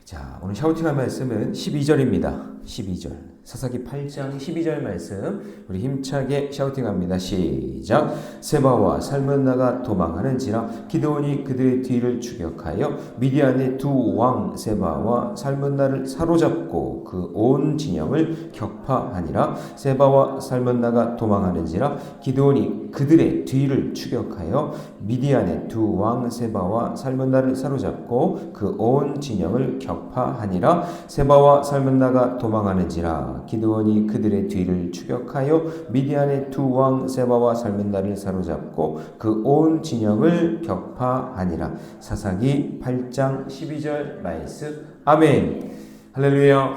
자, 오늘 샤우팅할 말씀은 12절입니다. 12절. 사사기 8장 12절 말씀 우리 힘차게 샤우팅합니다. 시작. 세바와 살문나가 도망하는지라 기드온이 그들의 뒤를 추격하여 미디안의 두 왕 세바와 살문나를 사로잡고 그 온 진영을 격파하니라. 세바와 살문나가 도망하는지라 기드온이 그들의 뒤를 추격하여 미디안의 두 왕 세바와 살문나를 사로잡고 그 온 진영을 격파하니라. 세바와 살문나가 도망하는지라 기드온이 그들의 뒤를 추격하여 미디안의 두 왕 세바와 살문나를 사로잡고 그 온 진영을 격파하니라. 사사기 8장 12절 말씀. 아멘. 할렐루야.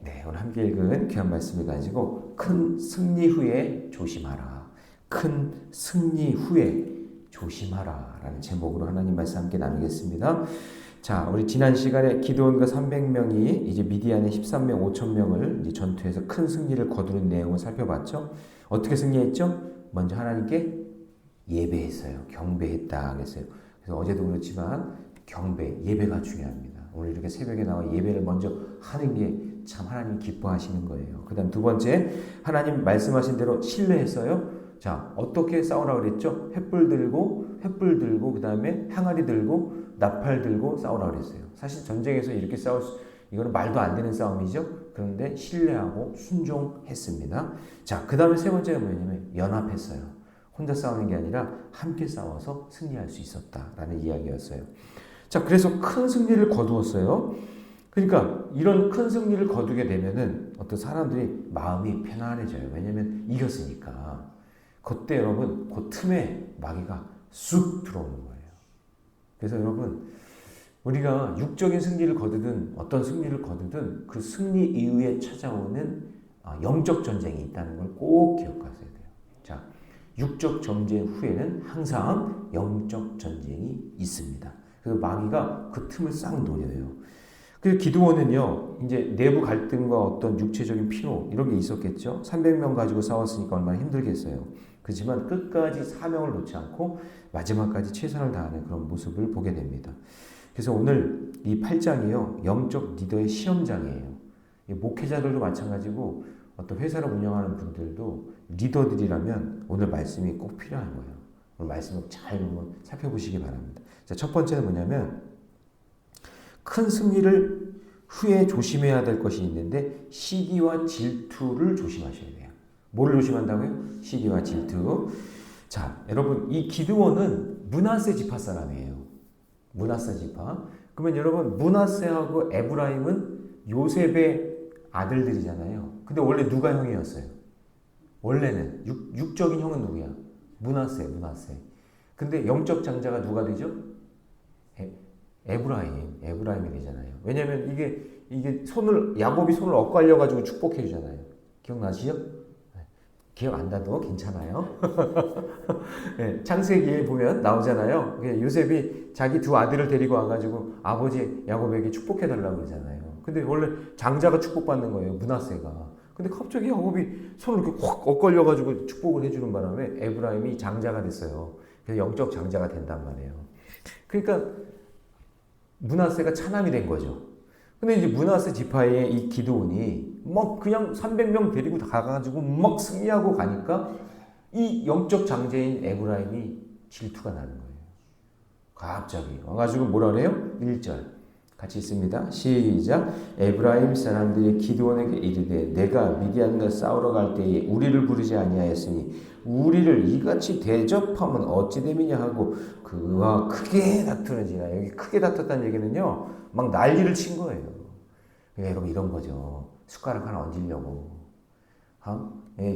네, 오늘 함께 읽은 귀한 말씀을 가지고 큰 승리 후에 조심하라. 큰 승리 후에 조심하라 라는 제목으로 하나님 말씀 함께 나누겠습니다. 자, 우리 지난 시간에 기드온과 300명이 이제 미디안의 13명 5,000명을 이제 전투에서 큰 승리를 거두는 내용을 살펴봤죠. 어떻게 승리했죠? 먼저 하나님께 예배했어요. 경배했다 그랬어요. 그래서 어제도 그렇지만 경배, 예배가 중요합니다. 오늘 이렇게 새벽에 나와 예배를 먼저 하는 게 참 하나님 기뻐하시는 거예요. 그 다음 두 번째, 하나님 말씀하신 대로 신뢰했어요. 자, 어떻게 싸우라 그랬죠? 횃불 들고 그 다음에 항아리 들고 나팔 들고 싸우라 그랬어요. 사실 전쟁에서 이렇게 이거는 말도 안 되는 싸움이죠. 그런데 신뢰하고 순종했습니다. 자, 그 다음에 세 번째가 뭐냐면 연합했어요. 혼자 싸우는 게 아니라 함께 싸워서 승리할 수 있었다라는 이야기였어요. 자, 그래서 큰 승리를 거두었어요. 그러니까 이런 큰 승리를 거두게 되면은 어떤 사람들이 마음이 편안해져요. 왜냐면 이겼으니까. 그때 여러분 그 틈에 마귀가 쑥 들어오는 거예요. 그래서 여러분 우리가 육적인 승리를 거두든 어떤 승리를 거두든 그 승리 이후에 찾아오는 영적 전쟁이 있다는 걸 꼭 기억하셔야 돼요. 자, 육적 전쟁 후에는 항상 영적 전쟁이 있습니다. 그래서 마귀가 그 틈을 싹 노려요. 그래서 기드온은요, 이제 내부 갈등과 어떤 육체적인 피로 이런 게 있었겠죠. 300명 가지고 싸웠으니까 얼마나 힘들겠어요. 그렇지만 끝까지 사명을 놓지 않고 마지막까지 최선을 다하는 그런 모습을 보게 됩니다. 그래서 오늘 이 8장이요, 영적 리더의 시험장이에요. 목회자들도 마찬가지고 어떤 회사를 운영하는 분들도 리더들이라면 오늘 말씀이 꼭 필요한 거예요. 오늘 말씀을 잘 한번 살펴보시기 바랍니다. 자, 첫 번째는 뭐냐면 큰 승리를 후에 조심해야 될 것이 있는데 시기와 질투를 조심하셔야 돼요. 뭐를 조심한다고요? 시기와 질투. 자, 여러분 이 기드온은 므낫세 지파 사람이에요. 므낫세 지파. 그러면 여러분 므낫세하고 에브라임은 요셉의 아들들이잖아요. 근데 원래 누가 형이었어요? 원래는 육적인 형은 누구야? 므낫세. 근데 영적 장자가 누가 되죠? 에브라임이 되잖아요. 왜냐면 이게 야곱이 손을 엇갈려 가지고 축복해 주잖아요. 기억나시죠? 기억 안 나도 괜찮아요. 네, 창세기에 보면 나오잖아요. 요셉이 자기 두 아들을 데리고 와가지고 아버지 야곱에게 축복해 달라고 그러잖아요. 근데 원래 장자가 축복받는 거예요. 므낫세가. 근데 갑자기 야곱이 손을 이렇게 확 엇갈려 가지고 축복을 해주는 바람에 에브라임이 장자가 됐어요. 그래서 영적 장자가 된단 말이에요. 그러니까 므낫세가 차남이 된 거죠. 근데 이제 므낫세 지파의 이 기드온이 막 그냥 300명 데리고 가가지고 막 승리하고 가니까 이 영적 장자인 에브라임이 질투가 나는 거예요. 갑자기 와가지고 뭐라 그래요? 1절 같이 있습니다. 시작. 에브라임 사람들이 기드온에게 이르되 내가 미디안과 싸우러 갈 때에 우리를 부르지 아니하였으니 우리를 이같이 대접하면 어찌 됨이냐 하고 그와 크게 다투는지라. 여기 크게 다퉜다는 얘기는요, 막 난리를 친 거예요. 그러니까 여러분 이런 거죠. 숟가락 하나 얹으려고.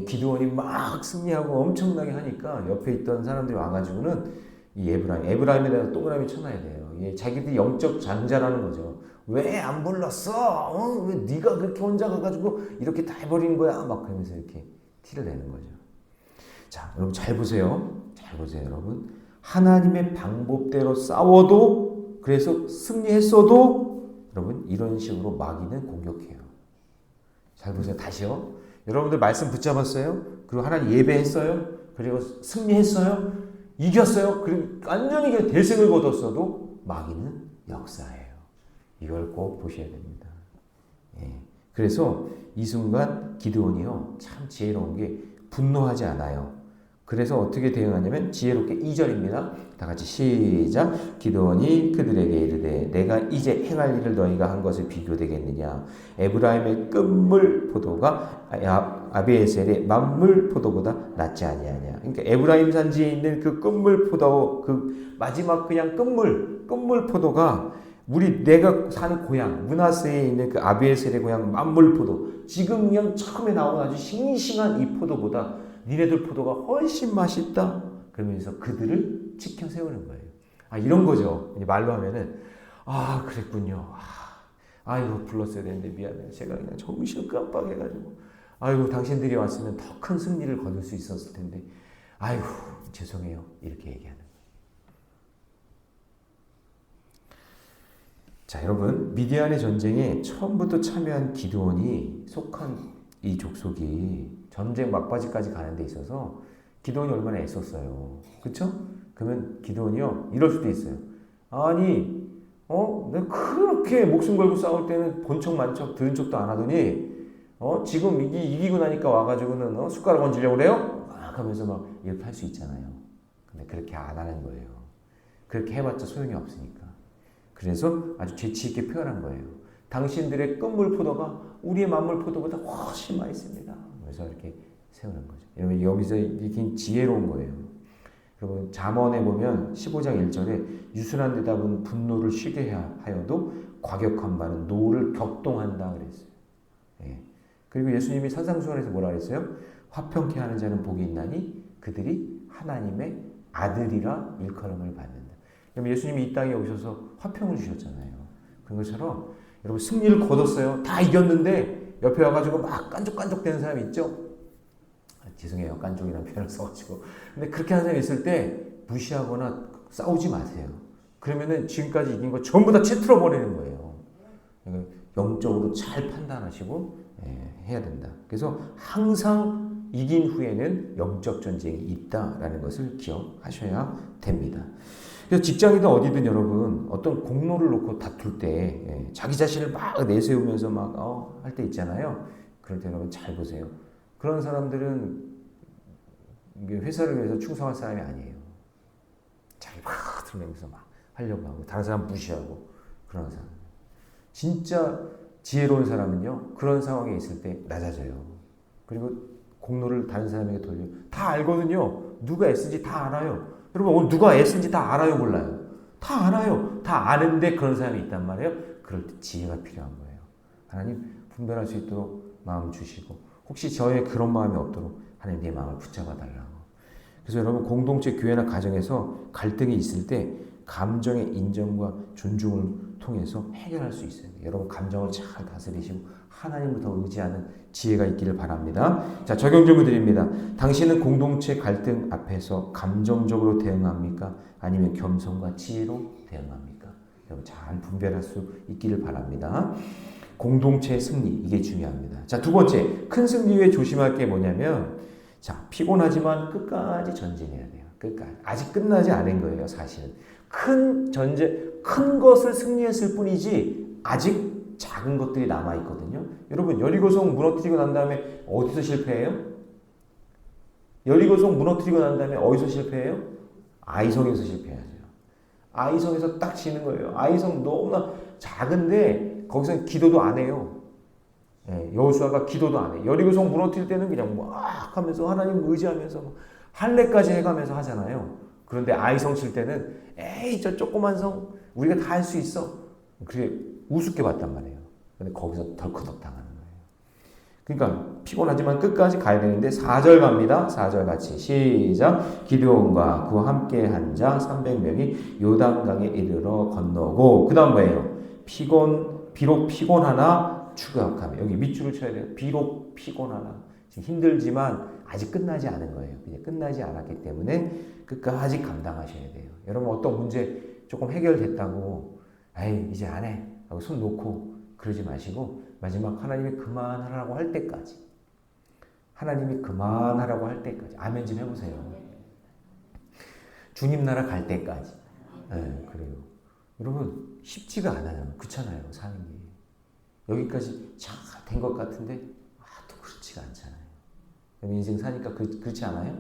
기드온이 막 승리하고 엄청나게 하니까 옆에 있던 사람들이 와가지고는 이 에브라임에다가 동그라미 쳐놔야 돼요. 자기들이 영적 장자라는 거죠. 왜 안 불렀어? 왜 네가 그렇게 혼자 가가지고 이렇게 다 해버린 거야? 막 그러면서 이렇게 티를 내는 거죠. 자, 여러분 잘 보세요. 여러분. 하나님의 방법대로 싸워도, 그래서 승리했어도 여러분 이런 식으로 마귀는 공격해요. 잘 보세요. 다시요. 여러분들 말씀 붙잡았어요? 그리고 하나님 예배했어요? 그리고 승리했어요? 이겼어요? 그리고 완전히 대승을 거뒀어도 마귀는 역사예요. 이걸 꼭 보셔야 됩니다. 예. 그래서 이 순간 기드온이요 참 지혜로운 게 분노하지 않아요. 그래서 어떻게 대응하냐면 지혜롭게 2절입니다. 다 같이 시작. 기드온이 그들에게 이르되 내가 이제 행할 일을 너희가 한 것에 비교되겠느냐. 에브라임의 끝물 포도가 아비에셀의 만물 포도보다 낫지 아니하냐. 그러니까 에브라임 산지에 있는 그 끝물 포도 그 마지막 그냥 끝물 포도가 내가 사는 고향 므낫세에 있는 그 아비에셀의 고향 만물 포도 지금 그냥 처음에 나온 아주 싱싱한 이 포도보다 니네들 포도가 훨씬 맛있다. 그러면서 그들을 지켜 세우는 거예요. 이런 거죠. 말로 하면은 그랬군요. 아이고 불렀어야 되는데 미안해요. 제가 그냥 정신을 깜빡해가지고 아이고 당신들이 왔으면 더 큰 승리를 거둘 수 있었을 텐데 아이고 죄송해요. 이렇게 얘기하는 거예요. 자, 여러분 미디안의 전쟁에 처음부터 참여한 기드온이 속한 이 족속이 전쟁 막바지까지 가는 데 있어서 기드온이 얼마나 애썼어요. 그렇죠? 그러면 기드온이요 이럴 수도 있어요. 아니 내가 그렇게 목숨 걸고 싸울 때는 본 척 만척 들은 척도 안 하더니 지금 이기고 나니까 와가지고는 숟가락 얹으려고 그래요? 하면서 막 이렇게 할 수 있잖아요. 근데 그렇게 안 하는 거예요. 그렇게 해봤자 소용이 없으니까. 그래서 아주 재치 있게 표현한 거예요. 당신들의 끝물 포도가 우리의 만물 포도보다 훨씬 맛있습니다. 그래서 이렇게 세우는 거죠. 여러분 여기서 이게 지혜로운 거예요. 여러분 잠언에 보면 15장 1절에 유순한 대답은 분노를 쉬게 하여도 과격한 말은 노를 격동한다 그랬어요. 예. 그리고 예수님이 산상수훈에서 뭐라 그랬어요? 화평케 하는 자는 복이 있나니 그들이 하나님의 아들이라 일컬음을 받는다. 그럼 예수님이 이 땅에 오셔서 화평을 주셨잖아요. 그런 것처럼 여러분 승리를 거뒀어요. 다 이겼는데 옆에 와가지고 막 깐족깐족 되는 사람이 있죠? 죄송해요. 깐족이라는 표현을 써가지고. 근데 그렇게 하는 사람이 있을 때 무시하거나 싸우지 마세요. 그러면은 지금까지 이긴 거 전부 다 채틀어 버리는 거예요. 영적으로 잘 판단하시고 해야 된다. 그래서 항상 이긴 후에는 영적 전쟁이 있다라는 것을 기억하셔야 됩니다. 그래서 직장이든 어디든 여러분 어떤 공로를 놓고 다툴 때 자기 자신을 막 내세우면서 막 할 때 있잖아요. 그럴 때 여러분 잘 보세요. 그런 사람들은 회사를 위해서 충성할 사람이 아니에요. 자기 막 드러내면서 막 하려고 하고 다른 사람 무시하고 그런 사람. 진짜 지혜로운 사람은요. 그런 상황에 있을 때 낮아져요. 그리고 공로를 다른 사람에게 돌려. 다 알거든요. 누가 애쓴지 다 알아요. 여러분 오늘 누가 애쓴지 다 알아요 몰라요? 다 알아요. 다 아는데 그런 사람이 있단 말이에요. 그럴 때 지혜가 필요한 거예요. 하나님 분별할 수 있도록 마음 주시고 혹시 저의 그런 마음이 없도록 하나님 내 마음을 붙잡아 달라고. 그래서 여러분 공동체 교회나 가정에서 갈등이 있을 때 감정의 인정과 존중을 통해서 해결할 수 있어요. 여러분 감정을 잘 다스리시고 하나님을 더 의지하는 지혜가 있기를 바랍니다. 자, 적용 질문 드립니다. 당신은 공동체 갈등 앞에서 감정적으로 대응합니까? 아니면 겸손과 지혜로 대응합니까? 여러분 잘 분별할 수 있기를 바랍니다. 공동체의 승리, 이게 중요합니다. 자, 두 번째, 큰 승리 후에 조심할 게 뭐냐면, 자, 피곤하지만 끝까지 전진해야 돼요. 끝까지. 아직 끝나지 않은 거예요, 사실은. 큰 것을 승리했을 뿐이지, 아직 작은 것들이 남아있거든요. 여러분, 여리고성 무너뜨리고 난 다음에 어디서 실패해요? 여리고성 무너뜨리고 난 다음에 어디서 실패해요? 아이성에서 실패하죠. 아이성에서 딱 지는 거예요. 아이성 너무나 작은데, 거기서 기도도 안 해요. 여호수아가 기도도 안 해요. 여리고성 무너뜨릴 때는 그냥 막 하면서 하나님 의지하면서 할례까지 해가면서 하잖아요. 그런데 아이성 칠 때는 에이 저 조그만 성 우리가 다 할 수 있어. 그게 우습게 봤단 말이에요. 근데 거기서 덜커덕 당하는 거예요. 그러니까 피곤하지만 끝까지 가야 되는데 4절 갑니다. 4절 같이 시작. 기드온과 그와 함께 한 자 300명이 요단강에 이르러 건너고 그 다음 뭐예요? 비록 피곤하나 추격하며 여기 밑줄을 쳐야 돼요. 비록 피곤하나 지금 힘들지만 아직 끝나지 않은 거예요. 이제 끝나지 않았기 때문에 끝까지 감당하셔야 돼요. 여러분 어떤 문제 조금 해결됐다고 에이 이제 안 해 하고 손 놓고 그러지 마시고 마지막 하나님이 그만하라고 할 때까지 하나님이 그만하라고 할 때까지 아멘 좀 해보세요. 주님 나라 갈 때까지. 그래요. 여러분 쉽지가 않아요. 그렇잖아요. 사는 게. 여기까지 잘 된 것 같은데 또 그렇지가 않잖아요. 인생 사니까 그렇지 않아요?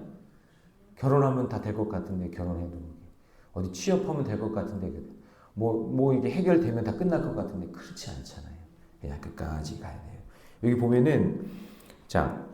결혼하면 다 될 것 같은데 결혼해도 어디 취업하면 될 것 같은데 뭐 이게 해결되면 다 끝날 것 같은데 그렇지 않잖아요. 그냥 끝까지 가야 돼요. 여기 보면은 자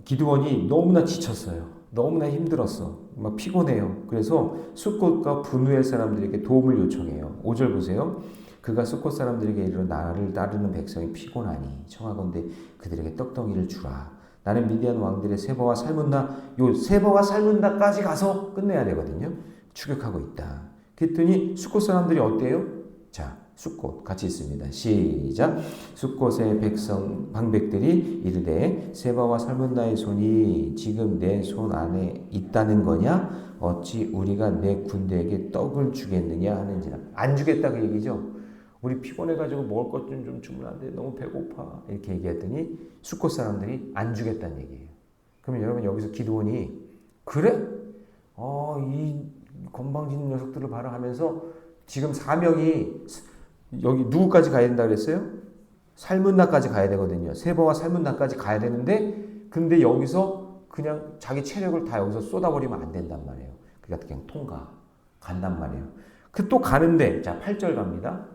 기드원이 너무나 지쳤어요. 너무나 힘들었어. 막 피곤해요. 그래서 숫곳과 분우엘 사람들에게 도움을 요청해요. 5절 보세요. 그가 숫곳 사람들에게 이르러 나를 따르는 백성이 피곤하니 청하건대 그들에게 떡덩이를 주라. 나는 미디안 왕들의 세바와 살문나 요 세바와 살문나까지 가서 끝내야 되거든요. 추격하고 있다. 그랬더니 숫곳 사람들이 어때요? 자, 숫곳 같이 있습니다. 시작. 숫곳의 방백들이 이르되 세바와 살문나의 손이 지금 내 손 안에 있다는 거냐? 어찌 우리가 내 군대에게 떡을 주겠느냐 하는지라. 안 주겠다 그 얘기죠. 우리 피곤해가지고 먹을 것 좀 주면 안 돼. 너무 배고파. 이렇게 얘기했더니 숫곳 사람들이 안 주겠다는 얘기예요. 그러면 여러분 여기서 기드온이 그래? 이 건방진 녀석들을 봐라 하면서 지금 사명이 여기 누구까지 가야 된다 그랬어요? 살문나까지 가야 되거든요. 세바와 살문나까지 가야 되는데 근데 여기서 그냥 자기 체력을 다 여기서 쏟아버리면 안 된단 말이에요. 그러니까 그냥 간단 말이에요. 또 가는데 자 8절 갑니다.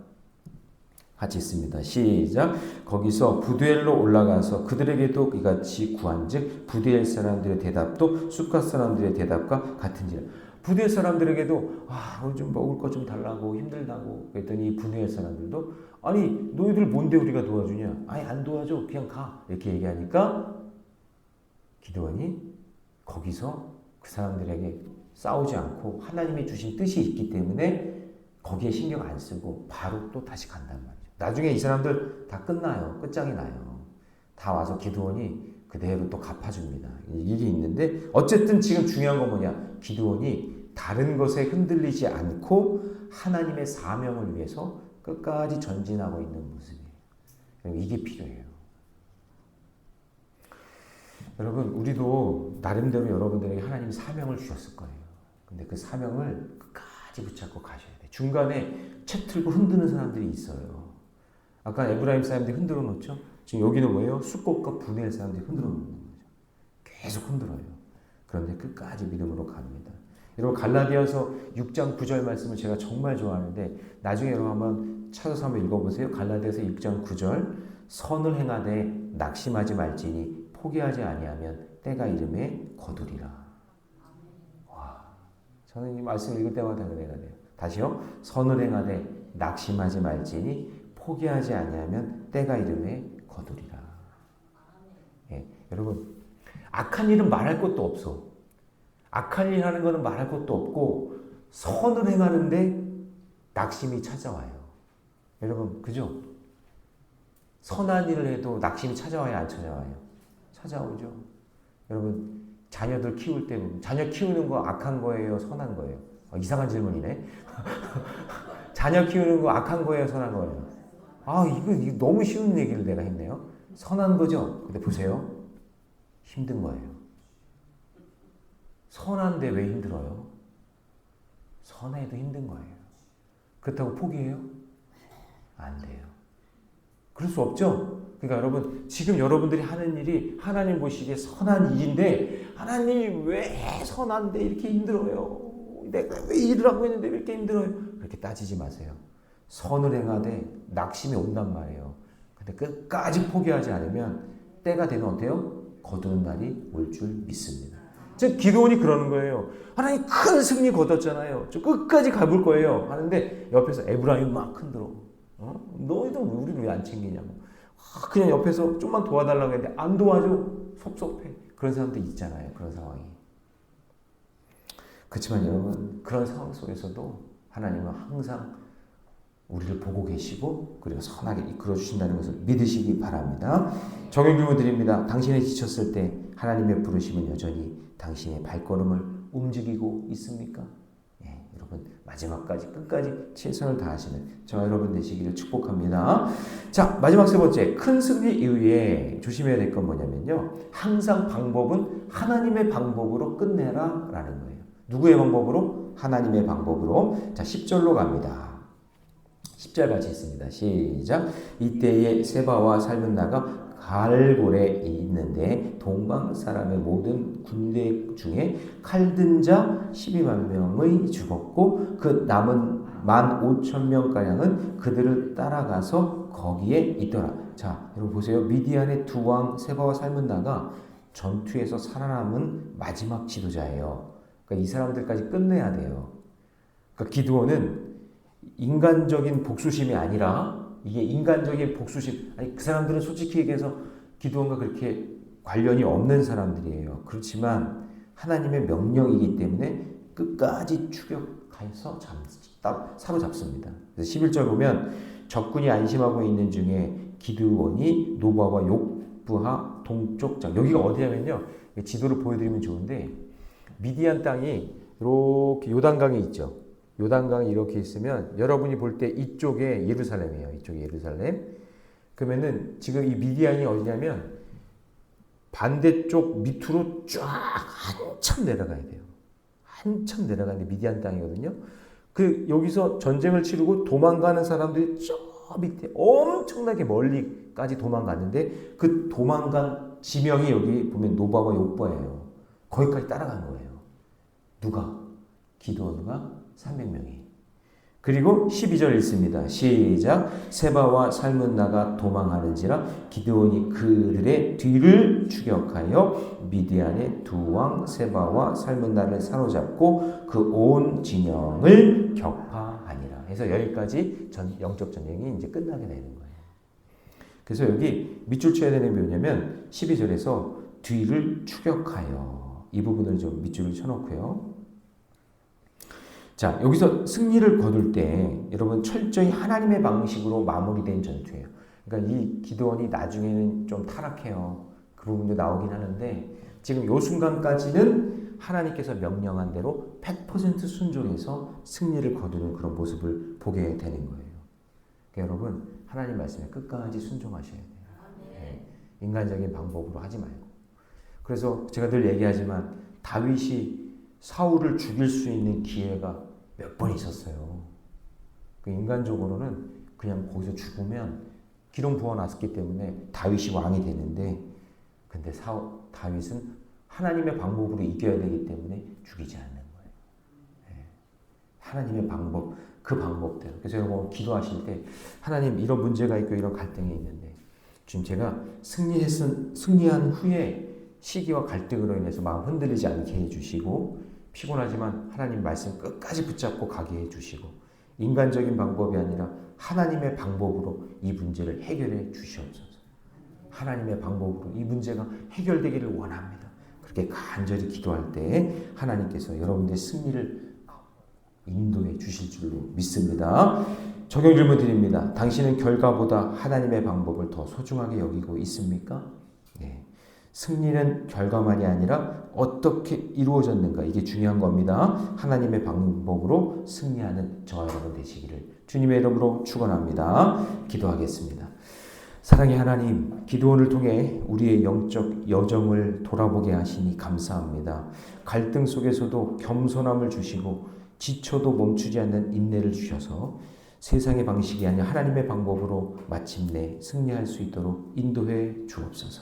같이 있습니다. 시작. 거기서 부두엘로 올라가서 그들에게도 이같이 구한즉 부두엘 사람들의 대답도 숫갓 사람들의 대답과 같은지라. 부두엘 사람들에게도 우리 좀 먹을 것 좀 달라고 힘들다고 그랬더니 부두엘 사람들도 아니 너희들 뭔데 우리가 도와주냐? 아니 안 도와줘 그냥 가 이렇게 얘기하니까 기드온이 거기서 그 사람들에게 싸우지 않고 하나님이 주신 뜻이 있기 때문에 거기에 신경 안 쓰고 바로 또 다시 간단 말이죠. 나중에 이 사람들 다 끝나요. 끝장이 나요. 다 와서 기드온이 그대로 또 갚아줍니다. 이게 있는데 어쨌든 지금 중요한 건 뭐냐? 기드온이 다른 것에 흔들리지 않고 하나님의 사명을 위해서 끝까지 전진하고 있는 모습이에요. 이게 필요해요. 여러분 우리도 나름대로 여러분들에게 하나님이 사명을 주셨을 거예요. 근데 그 사명을 끝까지 붙잡고 가셔야 돼요. 중간에 채 틀고 흔드는 사람들이 있어요. 아까 에브라임 사람들이 흔들어 놓죠. 지금 여기는 뭐예요? 숫곳과 분해할 사람들이 흔들어 놓는 거죠. 계속 흔들어요. 그런데 끝까지 믿음으로 갑니다. 여러분 갈라디아서 6장 9절 말씀을 제가 정말 좋아하는데 나중에 여러분 한번 찾아서 한번 읽어보세요. 갈라디아서 6장 9절 선을 행하되 낙심하지 말지니 포기하지 아니하면 때가 이름에 거두리라. 와, 저는 이 말씀을 읽을 때마다 은혜가 돼요. 다시요. 선을 행하되 낙심하지 말지니 포기하지 아니하면 때가 이름에 거두리라. 예, 여러분 악한 일은 말할 것도 없어. 악한 일 하는 거는 말할 것도 없고 선을 행하는데 낙심이 찾아와요. 여러분 그죠? 선한 일을 해도 낙심이 찾아와요 안 찾아와요? 찾아오죠. 여러분 자녀들 키울 때 자녀 키우는 거 악한 거예요 선한 거예요? 이상한 질문이네. 자녀 키우는 거 악한 거예요 선한 거예요? 이거 너무 쉬운 얘기를 내가 했네요. 선한 거죠? 근데 보세요. 힘든 거예요. 선한데 왜 힘들어요? 선해도 힘든 거예요. 그렇다고 포기해요? 안 돼요. 그럴 수 없죠? 그러니까 여러분, 지금 여러분들이 하는 일이 하나님 보시기에 선한 일인데, 하나님이 왜 선한데 이렇게 힘들어요? 내가 왜 일을 하고 있는데 왜 이렇게 힘들어요? 그렇게 따지지 마세요. 선을 행하되 낙심이 온단 말이에요. 근데 끝까지 포기하지 않으면 때가 되면 어때요? 거두는 날이 올 줄 믿습니다. 즉 기드온이 그러는 거예요. 하나님 큰 승리 거뒀잖아요. 저 끝까지 가볼 거예요. 하는데 옆에서 에브라임이 막 흔들어. 너희도 우리를 왜 안 챙기냐고. 그냥 옆에서 좀만 도와달라고 했는데 안 도와줘. 섭섭해. 그런 사람도 있잖아요. 그런 상황이. 그렇지만 여러분 그런 상황 속에서도 하나님은 항상 우리를 보고 계시고 그리고 선하게 이끌어 주신다는 것을 믿으시기 바랍니다. 적용 질문 드립니다. 당신이 지쳤을 때 하나님의 부르심은 여전히 당신의 발걸음을 움직이고 있습니까? 여러분 마지막까지 끝까지 최선을 다하시는 저와 여러분 되시기를 축복합니다. 자, 마지막 세 번째 큰 승리 이후에 조심해야 될 건 뭐냐면요. 항상 방법은 하나님의 방법으로 끝내라 라는 거예요. 누구의 방법으로? 하나님의 방법으로. 자, 10절로 갑니다. 10절 같이 있습니다. 시작. 이때에 세바와 살문나가 갈골에 있는데 동방 사람의 모든 군대 중에 칼든 자 12만 명의 죽었고 그 남은 15,000명가량은 그들을 따라가서 거기에 있더라. 자, 여러분 보세요. 미디안의 두 왕 세바와 살문나가 전투에서 살아남은 마지막 지도자예요. 그러니까 이 사람들까지 끝내야 돼요. 그러니까 기드온은 인간적인 복수심이 아니라 이게 인간적인 복수심. 아니 그 사람들은 솔직히 얘기해서 기드온과 그렇게 관련이 없는 사람들이에요. 그렇지만 하나님의 명령이기 때문에 끝까지 추격해서 사로잡습니다. 그래서 11절 보면 적군이 안심하고 있는 중에 기드온이 노바와 욕부하 동쪽 장 여기가 어디냐면요. 지도를 보여드리면 좋은데 미디안 땅이 이렇게 요단강이 있죠. 요단강이 이렇게 있으면 여러분이 볼 때 이쪽에 예루살렘이에요. 이쪽에 예루살렘. 그러면은 지금 이 미디안이 어디냐면 반대쪽 밑으로 쫙 한참 내려가야 돼요. 한참 내려가는데 미디안 땅이거든요. 그 여기서 전쟁을 치르고 도망가는 사람들이 저 밑에 엄청나게 멀리까지 도망갔는데 그 도망간 지명이 여기 보면 노바와 욕바예요. 거기까지 따라간 거예요. 누가? 기드온과 300명이. 그리고 12절 읽습니다. 시작. 세바와 살문나가 도망하는지라 기드온이 그들의 뒤를 추격하여 미디안의 두 왕 세바와 살문나를 사로잡고 그 온 진영을 격파하니라. 해서 여기까지 영적 전쟁이 이제 끝나게 되는 거예요. 그래서 여기 밑줄 쳐야 되는 게 뭐냐면 12절에서 뒤를 추격하여 이 부분을 좀 밑줄을 쳐놓고요. 자, 여기서 승리를 거둘 때 여러분 철저히 하나님의 방식으로 마무리된 전투예요. 그러니까 이 기드온이 나중에는 좀 타락해요. 그 부분도 나오긴 하는데 지금 요 순간까지는 하나님께서 명령한 대로 100% 순종해서 승리를 거두는 그런 모습을 보게 되는 거예요. 그러니까 여러분 하나님 말씀에 끝까지 순종하셔야 돼요. 네. 인간적인 방법으로 하지 말고. 그래서 제가 늘 얘기하지만 다윗이 사울을 죽일 수 있는 기회가 몇 번 있었어요. 그 인간적으로는 그냥 거기서 죽으면 기름 부어놨기 때문에 다윗이 왕이 되는데 근데 다윗은 하나님의 방법으로 이겨야 되기 때문에 죽이지 않는 거예요. 네. 하나님의 방법, 그 방법대로. 그래서 여러분 기도하실 때 하나님 이런 문제가 있고 이런 갈등이 있는데 지금 제가 승리한 후에 시기와 갈등으로 인해서 마음 흔들리지 않게 해주시고 피곤하지만 하나님 말씀 끝까지 붙잡고 가게 해주시고 인간적인 방법이 아니라 하나님의 방법으로 이 문제를 해결해 주시옵소서. 하나님의 방법으로 이 문제가 해결되기를 원합니다. 그렇게 간절히 기도할 때 하나님께서 여러분들의 승리를 인도해 주실 줄로 믿습니다. 적용 질문 드립니다. 당신은 결과보다 하나님의 방법을 더 소중하게 여기고 있습니까? 네. 승리는 결과만이 아니라 어떻게 이루어졌는가 이게 중요한 겁니다. 하나님의 방법으로 승리하는 저와 여러분 되시기를 주님의 이름으로 축원합니다. 기도하겠습니다. 사랑의 하나님, 기도원을 통해 우리의 영적 여정을 돌아보게 하시니 감사합니다. 갈등 속에서도 겸손함을 주시고 지쳐도 멈추지 않는 인내를 주셔서 세상의 방식이 아니라 하나님의 방법으로 마침내 승리할 수 있도록 인도해 주옵소서.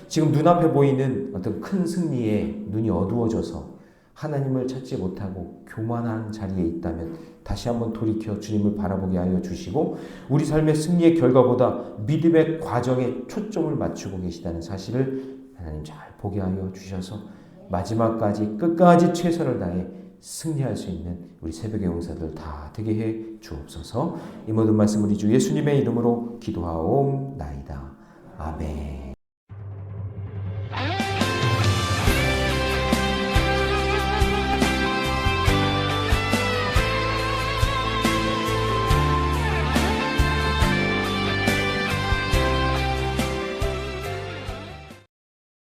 지금 눈앞에 보이는 어떤 큰 승리에 눈이 어두워져서 하나님을 찾지 못하고 교만한 자리에 있다면 다시 한번 돌이켜 주님을 바라보게 하여 주시고 우리 삶의 승리의 결과보다 믿음의 과정에 초점을 맞추고 계시다는 사실을 하나님 잘 보게 하여 주셔서 마지막까지 끝까지 최선을 다해 승리할 수 있는 우리 새벽의 용사들 다 되게 해 주옵소서. 이 모든 말씀 우리 주 예수님의 이름으로 기도하옵나이다. 아멘.